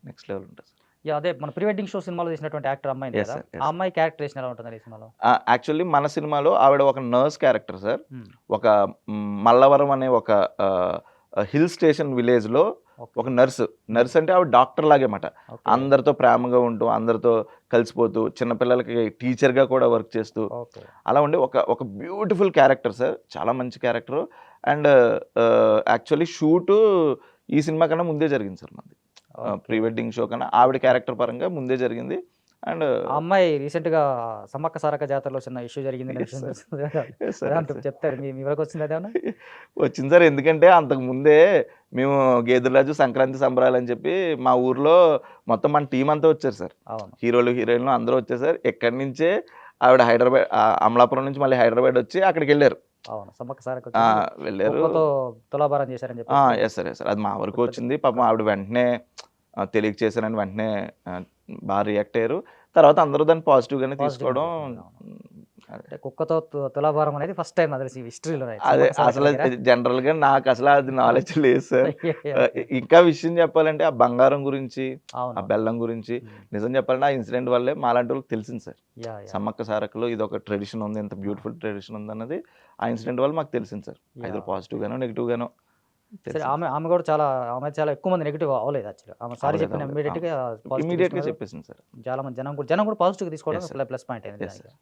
Next level ఉంటుంది sir. Yeah! అదే మన ప్రీ వెడ్డింగ్ షో సినిమాలో చేసినటువంటి యాక్టర్ అమ్మాయిని యెస్ కదా! సార్. ఆ యెస్. అమ్మాయి క్యారెక్టరేషన్ ఎలా ఉంటుందండి ఈ సినిమాలో? యాక్చువల్లీ మన సినిమాలో ఆవిడ ఒక నర్స్ క్యారెక్టర్ సార్. హ్మ్. ఒక మల్లవరం అనే ఒక హిల్ స్టేషన్ విలేజ్‌లో ఓకే. ఒక నర్స్. నర్స్ అంటే ఆవిడ డాక్టర్ లాగే మాట. ఓకే. అందరితో ప్రేమగా ఉంటూ, అందరితో కలిసిపోతూ, చిన్న పిల్లలకి టీచర్‌గా కూడా వర్క్ చేస్తూ, ఓకే. అలా ఉండే ఒక ఒక బ్యూటిఫుల్ క్యారెక్టర్ సార్. చాలా మంచి క్యారెక్టరు. అండ్ యాక్చువల్లీ షూటు ఈ సినిమా కన్నా ముందే జరిగింది సార్ మనది. Pre okay. వెడ్డింగ్ షో కన్నా ఆవిడ క్యారెక్టర్ పరంగా ముందే జరిగింది. అండ్ ఆ అమ్మాయి రీసెంట్‌గా సమ్మక్క సారక్క జాతరలో చిన్న ఇష్యూ జరిగిందనే యెస్ విషయం సార్. తెలిసింది కదా! Yes sir. యెస్ అదేమంటే సార్. చెప్తారా? మీ మీ వరకు వచ్చిందా అదేమన్నా? వచ్చింది సార్. ఎందుకంటే అంతకు ముందే మేము గేదెరాజు సంక్రాంతి సంబరాలని చెప్పి మా ఊర్లో మొత్తం మన టీమ్ అంతా వచ్చారు సార్. అవును. హీరోలు, హీరోయిన్‌లు అందరూ వచ్చేసారు. ఎక్కడి నుంచే ఆవిడ హైదరాబాద్ అమలాపురం నుంచి మళ్ళీ హైదరాబాద్ వచ్చి అక్కడికెళ్లారు. అవును. సమ్మక్క సారక్క ఆ! వచ్చేసి వెళ్లారు. కుక్కతో తులాభారం చేశారని చెప్పేసి యెస్ సార్. Yes sir. అది మా వరకు గుర్తు వచ్చింది. పాపం ఆవిడ వెంటనే తెలియక చేశానని వెంటనే బా రియాక్ట్ అయ్యారు. తర్వాత అందరూ దాన్ని పాజిటివ్‌గానే పాజిటివ్‌గానే తీసుకోవడం. తీసుకున్నారు. అవును. అదే. అంటే కుక్కతో తులాభారం అనేది ఫస్ట్ టైమ్ నాకు తెలిసి హిస్టరీలోనే అదే సమ్మక్క సారక్క అసలు దగ్గర. జనరల్‌గా నాకసల అది నాలెడ్జ్ లేదు సార్. అయ్యయ్యో! ఓకే. ఇంకా విషయం చెప్పాలంటే ఆ బంగారం గురించి, ఆ అవును. బెల్లం గురించి హ్మ్. నిజం చెప్పాలంటే ఆ ఇన్సిడెంట్ వల్లే మాలాంటోళ్ళకి తెలిసింది సార్. యాహ్! యాహ్! సమ్మక్క సారక్కలో ఇదొక ట్రెడిషన్ ఉంది. ఇంత ఆ! బ్యూటిఫుల్ ట్రెడిషన్ ఉందన్నది ఆ ఇన్సిడెంట్ వల్ల మాకు తెలిసింది సార్. Either yeah! పాజిటివ్‌గానో, నెగెటివ్‌గానో సరే తెలిసింది. ఆమె ఆమె కూడా చాలా ఆమె చాలా ఎక్కువ మంది నెగెటివ్ అవ్వలేదు యాక్చువల్‌గా. ఆమె సారీ అవ్వలేదు. చెప్పిన అవ్వలేదు. ఇమ్మీడియేట్‌గా పాజిటివ్ ఇమ్మీడియేట్‌గా తీసుకున్నారు. చెప్పేసింది సార్. చాలా మంది జనం కూడా పాజిటివ్‌గా తీసుకోవడం యెస్ సార్. ప్లస్ పాయింట్ అయింది యెస్ దానికి. సార్.